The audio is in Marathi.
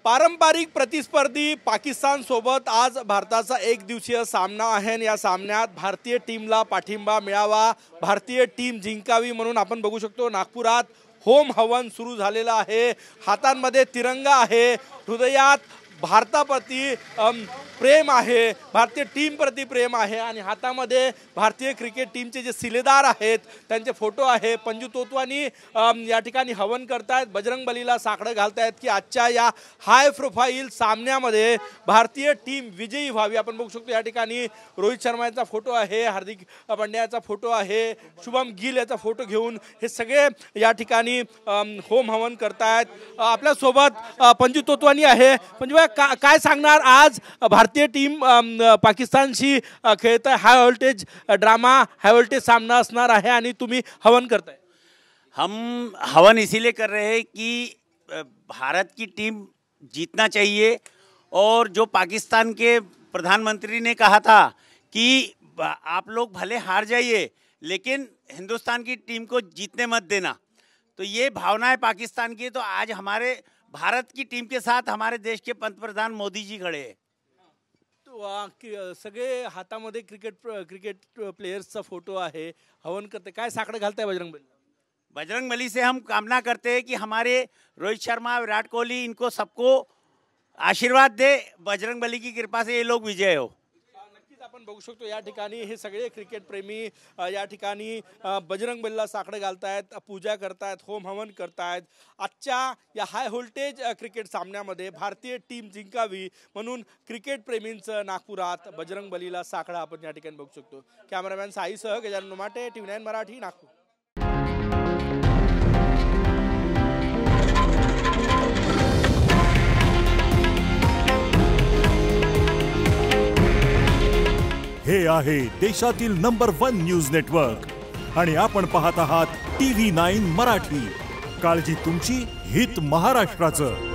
पारंपरिक प्रतिस्पर्धी पाकिस्तान सोबत आज भारताचा एक दिवसीय सामना आहे। या सामन्यात भारतीय टीमला पाठिंबा मिळावा, भारतीय टीम जिंकावी म्हणून आपण बघू शकतो नागपुरात होम हवन सुरू झालेलं आहे। हातांमध्ये तिरंगा आहे, हृदयात भारताप्रती प्रेम आहे, भारतीय टीम प्रति प्रेम आहे आणि हातामध्ये भारतीय क्रिकेट टीमचे जे शिलेदार आहेत त्यांचे फोटो आहे। पंजू तोतवानी या ठिकाणी हवन करतायत, बजरंग बलीला साकडं घालतायत की आजच्या या हाय प्रोफाईल सामन्यामध्ये भारतीय टीम विजयी व्हावी। आपण बघू शकतो या ठिकाणी रोहित शर्मा यांचा फोटो आहे, हार्दिक पांड्याचा फोटो आहे, शुभम गिल याचा फोटो घेऊन हे सगळे या ठिकाणी होम हवन करतायत। आपल्या सोबत पंजू तोतवानी आहे। पंजू काय सांगणार, आज भारतीय टीम पाकिस्तानशी खेळत आहे, high voltage drama, high voltage सामना असणार आहे आणि तुम्ही हवन करताय। हम हवन इसीलिए कर रहे हैं कि भारत की टीम जीतना चाहिए और जो पाकिस्तान के प्रधानमंत्री ने कहा था कि आप लोग भले हार जाइए लेकिन हिंदुस्तान की टीम को जीतने मत देना, तो ये भावना है पाकिस्तान की। तो आज हमारे भारत की टीम के साथ हमारे देश के पंतप्रधान मोदी जी खड़े हैं। तो सगळे हातामध्ये क्रिकेट प्लेयर्सचा फोटो आहे, हवन करते, काय साकडं घालताय बजरंग बली? बजरंग बली से हम कामना करते हैं कि हमारे रोहित शर्मा, विराट कोहली, इनको सबको आशीर्वाद दे, बजरंग बली की कृपा से ये लोग विजय हो। आपण बघू शकतो या ठिकाणी हे सगळे क्रिकेट प्रेमी या ठिकाणी बजरंग बलीला साकडं घालतायत, पूजा करतायत, होम हवन करतायत। आजच्या या हाय व्होल्टेज क्रिकेट सामन्यामध्ये भारतीय टीम जिंकावी म्हणून क्रिकेट प्रेमींचं नागपुरात बजरंग बलीला साकडं आपण या ठिकाणी बघू शकतो। कॅमेरामॅन साईसह गजानन नुमाटे, TV9 मराठी, नागपूर। हे आहे देशातील नंबर 1 न्यूज नेटवर्क आणि आपण पाहत आहात TV9 मराठी। काळजी तुमची, हित महाराष्ट्राचं।